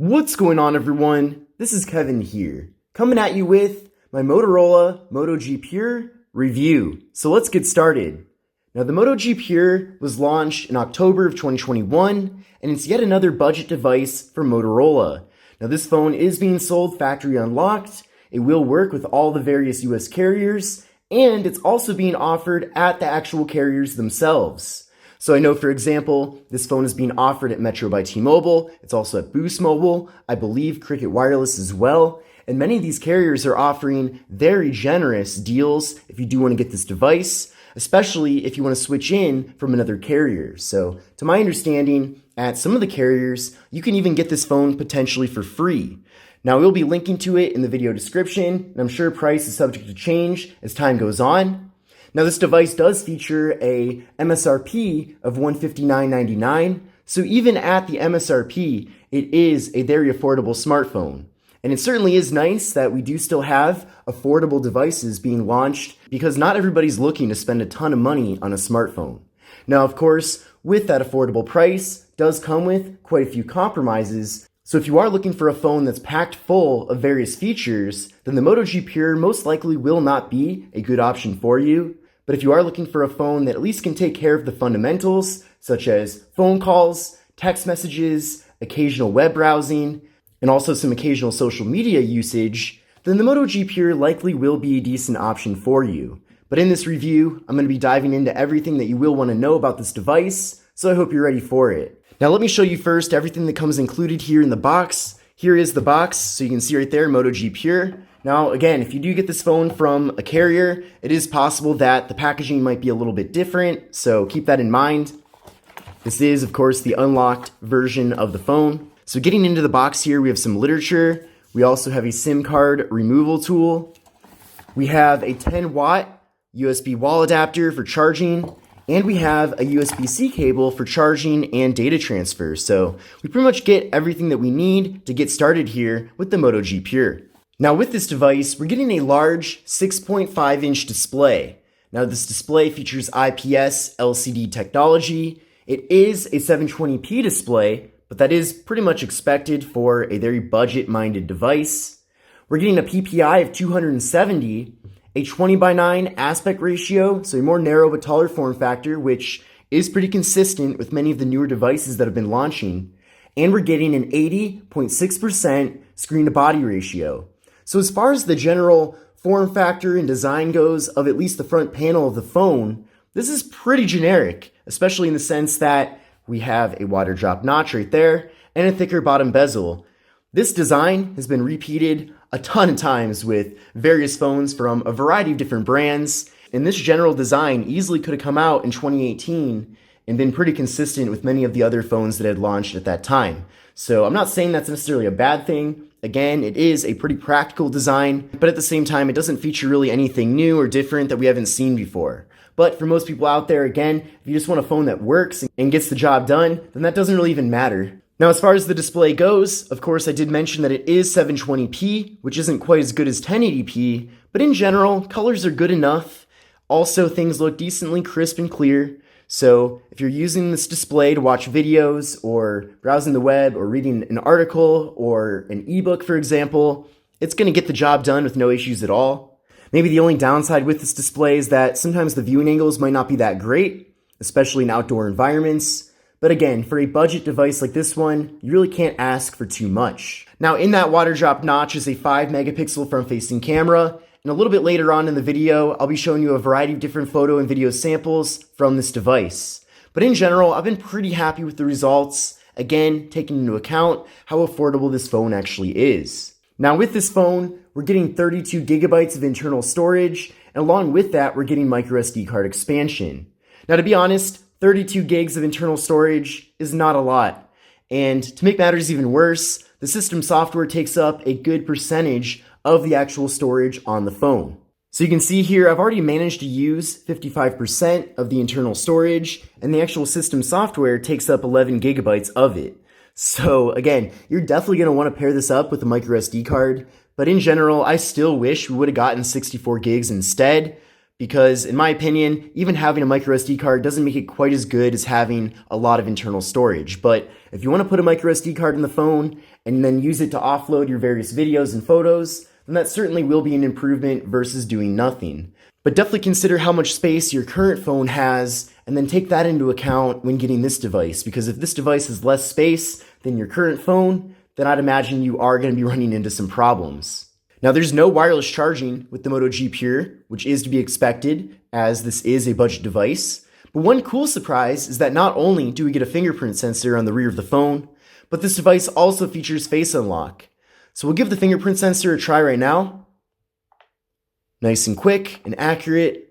What's going on, everyone? This is Kevin here, coming at you with my Motorola Moto G Pure review. So let's get started. Now, the Moto G Pure was launched in October of 2021, and it's yet another budget device from Motorola. Now, this phone is being sold factory unlocked. It will work with all the various US carriers, and it's also being offered at the actual carriers themselves. So I know, for example, this phone is being offered at Metro by T-Mobile. It's also at Boost Mobile, I believe Cricket Wireless as well. And many of these carriers are offering very generous deals if you do want to get this device, especially if you want to switch in from another carrier. So to my understanding, at some of the carriers, you can even get this phone potentially for free. Now, we'll be linking to it in the video description, and I'm sure price is subject to change as time goes on. Now, this device does feature a MSRP of $159.99, so even at the MSRP, it is a very affordable smartphone. And it certainly is nice that we do still have affordable devices being launched because not everybody's looking to spend a ton of money on a smartphone. Now, of course, with that affordable price does come with quite a few compromises. So if you are looking for a phone that's packed full of various features, then the Moto G Pure most likely will not be a good option for you. But if you are looking for a phone that at least can take care of the fundamentals, such as phone calls, text messages, occasional web browsing, and also some occasional social media usage, then the Moto G Pure likely will be a decent option for you. But in this review, I'm going to be diving into everything that you will want to know about this device, so I hope you're ready for it. Now let me show you first everything that comes included here in the box. Here is the box, so you can see right there, Moto G Pure. Now, again, if you do get this phone from a carrier, it is possible that the packaging might be a little bit different, so keep that in mind. This is, of course, the unlocked version of the phone. So getting into the box here, we have some literature. We also have a SIM card removal tool. We have a 10-watt USB wall adapter for charging, and we have a USB-C cable for charging and data transfer. So we pretty much get everything that we need to get started here with the Moto G Pure. Now with this device, we're getting a large 6.5-inch display. Now this display features IPS LCD technology. It is a 720p display, but that is pretty much expected for a very budget-minded device. We're getting a PPI of 270, a 20:9 aspect ratio, so a more narrow but taller form factor, which is pretty consistent with many of the newer devices that have been launching. And we're getting an 80.6% screen-to-body ratio. So as far as the general form factor and design goes of at least the front panel of the phone, this is pretty generic, especially in the sense that we have a water drop notch right there and a thicker bottom bezel. This design has been repeated a ton of times with various phones from a variety of different brands, and this general design easily could have come out in 2018 and been pretty consistent with many of the other phones that had launched at that time. So I'm not saying that's necessarily a bad thing. Again, it is a pretty practical design, but at the same time, it doesn't feature really anything new or different that we haven't seen before. But for most people out there, again, if you just want a phone that works and gets the job done, then that doesn't really even matter. Now, as far as the display goes, of course, I did mention that it is 720p, which isn't quite as good as 1080p, but in general, colors are good enough. Also, things look decently crisp and clear. So if you're using this display to watch videos or browsing the web or reading an article or an ebook, for example, it's going to get the job done with no issues at all. Maybe the only downside with this display is that sometimes the viewing angles might not be that great, especially in outdoor environments. But again, for a budget device like this one, you really can't ask for too much. Now, in that water drop notch is a 5-megapixel front-facing camera. And a little bit later on in the video, I'll be showing you a variety of different photo and video samples from this device. But in general, I've been pretty happy with the results, again, taking into account how affordable this phone actually is. Now with this phone, we're getting 32 gigabytes of internal storage, and along with that, we're getting microSD card expansion. Now to be honest, 32 gigs of internal storage is not a lot. And to make matters even worse, the system software takes up a good percentage of the actual storage on the phone. So you can see here, I've already managed to use 55% of the internal storage, and the actual system software takes up 11 gigabytes of it. So again, you're definitely going to want to pair this up with a microSD card, but in general, I still wish we would have gotten 64 gigs instead, because in my opinion, even having a microSD card doesn't make it quite as good as having a lot of internal storage. But if you want to put a microSD card in the phone and then use it to offload your various videos and photos, then that certainly will be an improvement versus doing nothing. But definitely consider how much space your current phone has, and then take that into account when getting this device, because if this device has less space than your current phone, then I'd imagine you are going to be running into some problems. Now, there's no wireless charging with the Moto G Pure, which is to be expected as this is a budget device. But one cool surprise is that not only do we get a fingerprint sensor on the rear of the phone, but this device also features face unlock. So we'll give the fingerprint sensor a try right now. Nice and quick and accurate.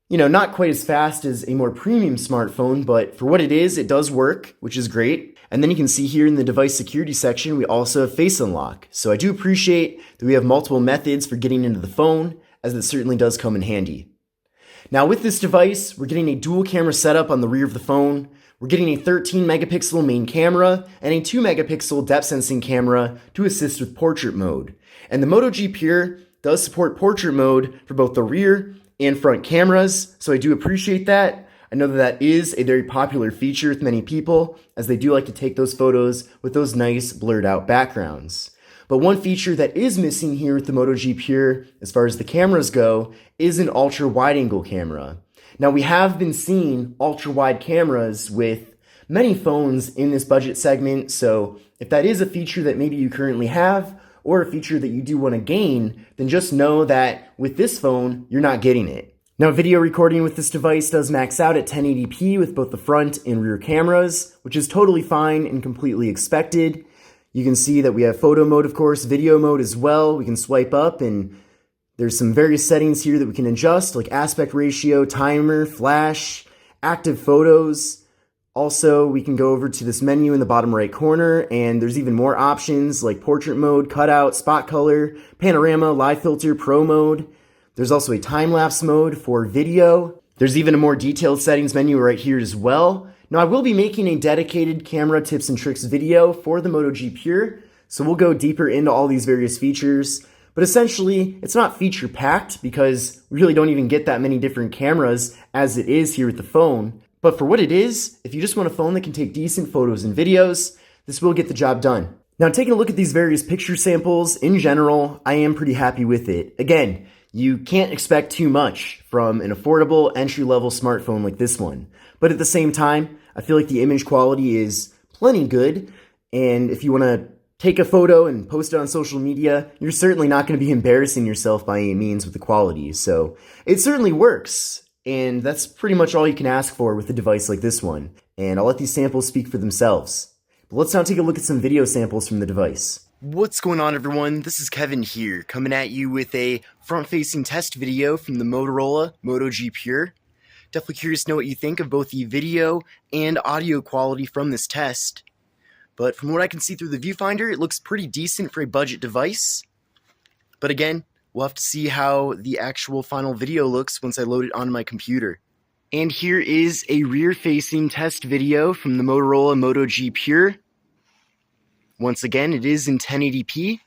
Not quite as fast as a more premium smartphone, but for what it is, it does work, which is great. And then you can see here in the device security section, we also have face unlock. So I do appreciate that we have multiple methods for getting into the phone, as it certainly does come in handy. Now with this device, we're getting a dual camera setup on the rear of the phone. We're getting a 13 megapixel main camera and a 2 megapixel depth sensing camera to assist with portrait mode. And the Moto G Pure does support portrait mode for both the rear and front cameras, so I do appreciate that. I know that that is a very popular feature with many people, as they do like to take those photos with those nice blurred out backgrounds. But one feature that is missing here with the Moto G Pure, as far as the cameras go, is an ultra wide angle camera. Now we have been seeing ultra wide cameras with many phones in this budget segment, so if that is a feature that maybe you currently have, or a feature that you do want to gain, then just know that with this phone, you're not getting it. Now, video recording with this device does max out at 1080p with both the front and rear cameras, which is totally fine and completely expected. You can see that we have photo mode, of course, video mode as well. We can swipe up and there's some various settings here that we can adjust, like aspect ratio, timer, flash, active photos. Also, we can go over to this menu in the bottom right corner, and there's even more options like portrait mode, cutout, spot color, panorama, live filter, pro mode. There's also a time-lapse mode for video. There's even a more detailed settings menu right here as well. Now, I will be making a dedicated camera tips and tricks video for the Moto G Pure, so we'll go deeper into all these various features. But essentially, it's not feature-packed because we really don't even get that many different cameras as it is here with the phone. But for what it is, if you just want a phone that can take decent photos and videos, this will get the job done. Now, taking a look at these various picture samples, in general, I am pretty happy with it. Again, you can't expect too much from an affordable entry-level smartphone like this one. But at the same time, I feel like the image quality is plenty good, and if you want to take a photo and post it on social media, you're certainly not going to be embarrassing yourself by any means with the quality. So it certainly works. And that's pretty much all you can ask for with a device like this one. And I'll let these samples speak for themselves. But let's now take a look at some video samples from the device. What's going on, everyone? This is Kevin here, coming at you with a front-facing test video from the Motorola Moto G Pure. Definitely curious to know what you think of both the video and audio quality from this test. But from what I can see through the viewfinder, it looks pretty decent for a budget device. But again, we'll have to see how the actual final video looks once I load it onto my computer. And here is a rear-facing test video from the Motorola Moto G Pure. Once again, it is in 1080p.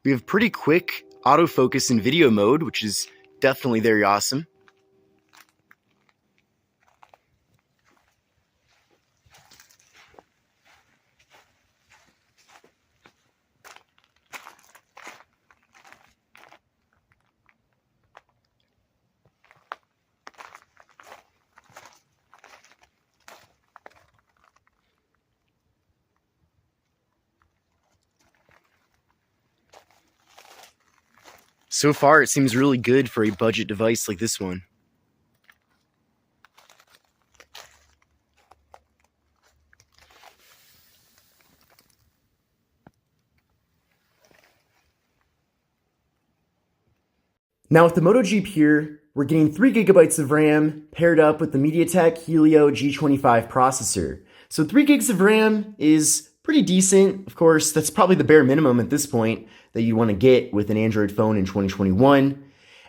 We have pretty quick autofocus in video mode, which is definitely very awesome. So far, it seems really good for a budget device like this one. Now with the Moto G Pure, we're getting 3 gigabytes of RAM paired up with the MediaTek Helio G25 processor. So 3 gigs of RAM is pretty decent. Of course, that's probably the bare minimum at this point that you want to get with an Android phone in 2021.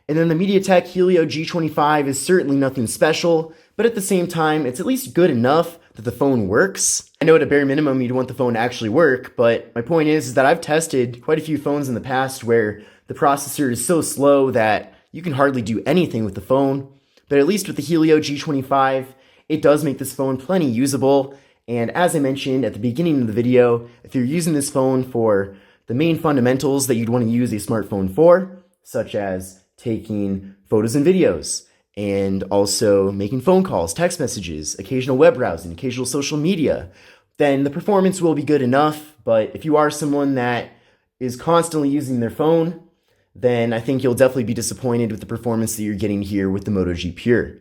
And then the MediaTek Helio G25 is certainly nothing special, but at the same time, it's at least good enough that the phone works. I know at a bare minimum you'd want the phone to actually work, but my point is that I've tested quite a few phones in the past where the processor is so slow that you can hardly do anything with the phone. But at least with the Helio G25, it does make this phone plenty usable. And as I mentioned at the beginning of the video, if you're using this phone for the main fundamentals that you'd want to use a smartphone for, such as taking photos and videos, and also making phone calls, text messages, occasional web browsing, occasional social media, then the performance will be good enough. But if you are someone that is constantly using their phone, then I think you'll definitely be disappointed with the performance that you're getting here with the Moto G Pure.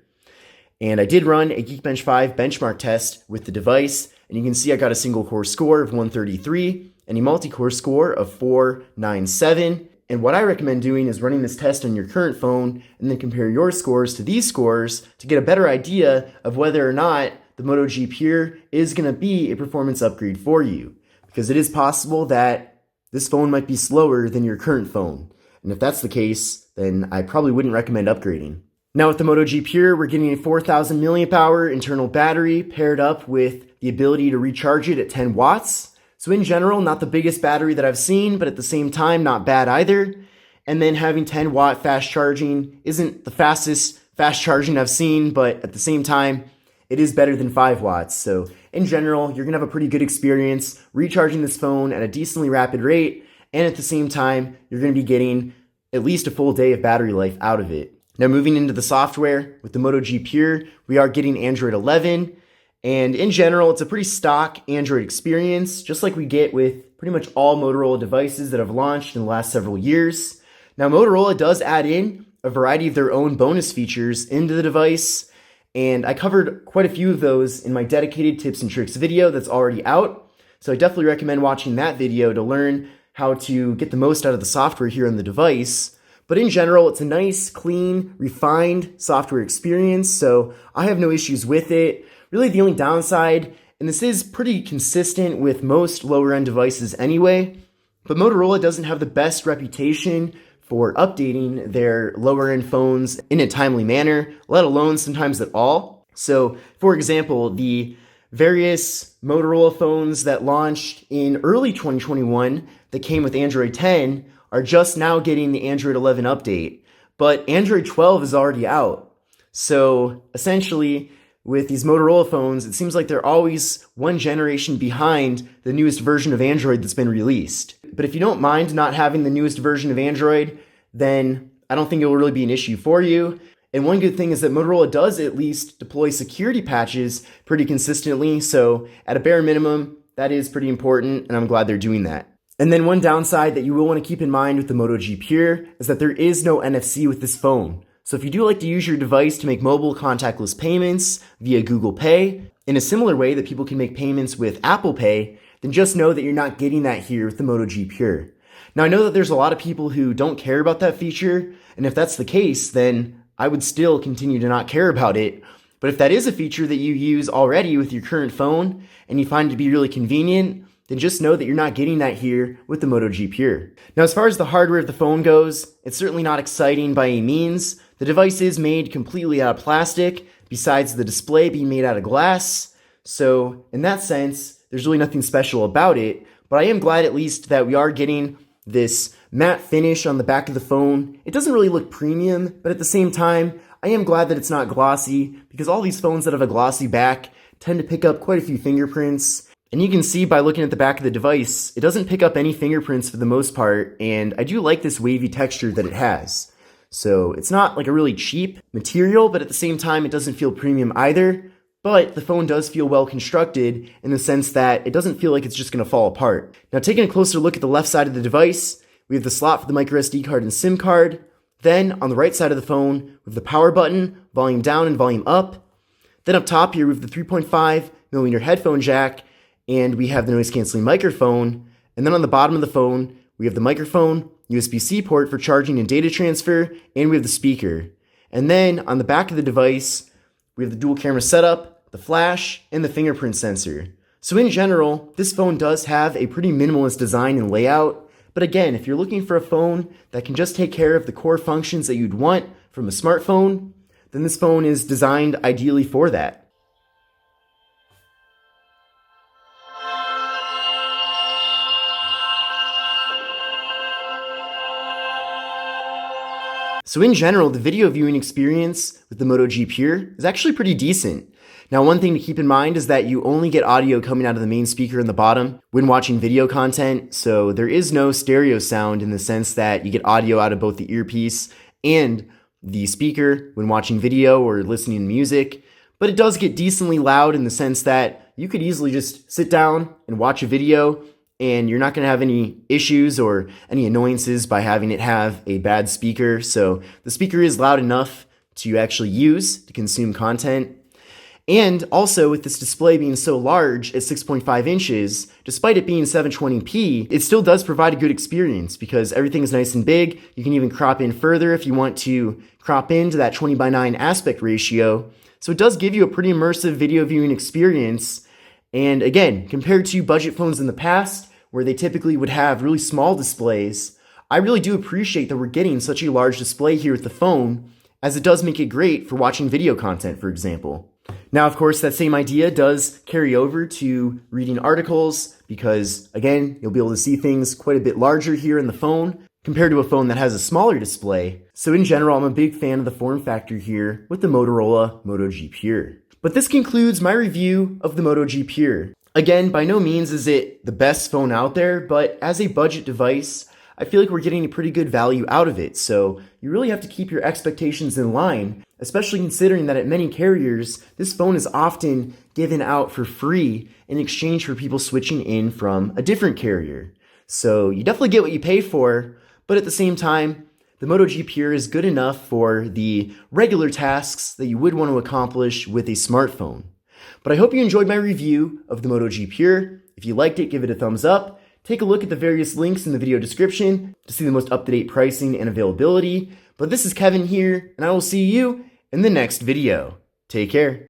And I did run a Geekbench 5 benchmark test with the device, and you can see I got a single core score of 133 and a multi-core score of 497. And what I recommend doing is running this test on your current phone and then compare your scores to these scores to get a better idea of whether or not the Moto G Pure is going to be a performance upgrade for you. Because it is possible that this phone might be slower than your current phone. And if that's the case, then I probably wouldn't recommend upgrading. Now with the Moto G Pure, we're getting a 4,000 milliamp hour internal battery paired up with the ability to recharge it at 10 watts. So in general, not the biggest battery that I've seen, but at the same time, not bad either. And then having 10 watt fast charging isn't the fastest fast charging I've seen, but at the same time, it is better than 5 watts. So in general, you're gonna have a pretty good experience recharging this phone at a decently rapid rate. And at the same time, you're gonna be getting at least a full day of battery life out of it. Now moving into the software, with the Moto G Pure, we are getting Android 11. And in general, it's a pretty stock Android experience, just like we get with pretty much all Motorola devices that have launched in the last several years. Now Motorola does add in a variety of their own bonus features into the device, and I covered quite a few of those in my dedicated tips and tricks video that's already out. So I definitely recommend watching that video to learn how to get the most out of the software here on the device. But in general, it's a nice, clean, refined software experience, so I have no issues with it. Really the only downside, and this is pretty consistent with most lower-end devices anyway, but Motorola doesn't have the best reputation for updating their lower-end phones in a timely manner, let alone sometimes at all. So, for example, the various Motorola phones that launched in early 2021 that came with Android 10 are just now getting the Android 11 update, but Android 12 is already out. So essentially, with these Motorola phones, it seems like they're always one generation behind the newest version of Android that's been released. But if you don't mind not having the newest version of Android, then I don't think it will really be an issue for you. And one good thing is that Motorola does at least deploy security patches pretty consistently, so at a bare minimum, that is pretty important, and I'm glad they're doing that. And then one downside that you will want to keep in mind with the Moto G Pure is that there is no NFC with this phone. So if you do like to use your device to make mobile contactless payments via Google Pay, in a similar way that people can make payments with Apple Pay, then just know that you're not getting that here with the Moto G Pure. Now I know that there's a lot of people who don't care about that feature, and if that's the case, then I would still continue to not care about it. But if that is a feature that you use already with your current phone, and you find it to be really convenient, then just know that you're not getting that here with the Moto G Pure. Now, as far as the hardware of the phone goes, it's certainly not exciting by any means. The device is made completely out of plastic, besides the display being made out of glass. So, in that sense, there's really nothing special about it, but I am glad at least that we are getting this matte finish on the back of the phone. It doesn't really look premium, but at the same time, I am glad that it's not glossy, because all these phones that have a glossy back tend to pick up quite a few fingerprints. And you can see by looking at the back of the device, it doesn't pick up any fingerprints for the most part, and I do like this wavy texture that it has. So it's not like a really cheap material, but at the same time, it doesn't feel premium either. But the phone does feel well constructed in the sense that it doesn't feel like it's just going to fall apart. Now, taking a closer look at the left side of the device, we have the slot for the microSD card and SIM card. Then on the right side of the phone, we have the power button, volume down and volume up. Then up top here, we have the 3.5mm headphone jack, and we have the noise canceling microphone. And then on the bottom of the phone, we have the microphone, USB-C port for charging and data transfer, and we have the speaker. And then on the back of the device, we have the dual camera setup, the flash, and the fingerprint sensor. So in general, this phone does have a pretty minimalist design and layout. But again, if you're looking for a phone that can just take care of the core functions that you'd want from a smartphone, then this phone is designed ideally for that. So in general, the video viewing experience with the Moto G Pure is actually pretty decent. Now, one thing to keep in mind is that you only get audio coming out of the main speaker in the bottom when watching video content, so there is no stereo sound in the sense that you get audio out of both the earpiece and the speaker when watching video or listening to music, but it does get decently loud in the sense that you could easily just sit down and watch a video and you're not going to have any issues or any annoyances by having it have a bad speaker. So the speaker is loud enough to actually use to consume content. And also, with this display being so large at 6.5 inches, despite it being 720p, it still does provide a good experience because everything is nice and big. You can even crop in further if you want to crop into that 20:9 aspect ratio. So it does give you a pretty immersive video viewing experience. And again, compared to budget phones in the past, where they typically would have really small displays, I really do appreciate that we're getting such a large display here with the phone, as it does make it great for watching video content, for example. Now, of course, that same idea does carry over to reading articles because, again, you'll be able to see things quite a bit larger here in the phone compared to a phone that has a smaller display. So in general, I'm a big fan of the form factor here with the Motorola Moto G Pure. But this concludes my review of the Moto G Pure. Again, by no means is it the best phone out there, but as a budget device, I feel like we're getting a pretty good value out of it. So you really have to keep your expectations in line, especially considering that at many carriers, this phone is often given out for free in exchange for people switching in from a different carrier. So you definitely get what you pay for, but at the same time, the Moto G Pure is good enough for the regular tasks that you would want to accomplish with a smartphone. But I hope you enjoyed my review of the Moto G Pure. If you liked it, give it a thumbs up. Take a look at the various links in the video description to see the most up-to-date pricing and availability. But this is Kevin here, and I will see you in the next video. Take care.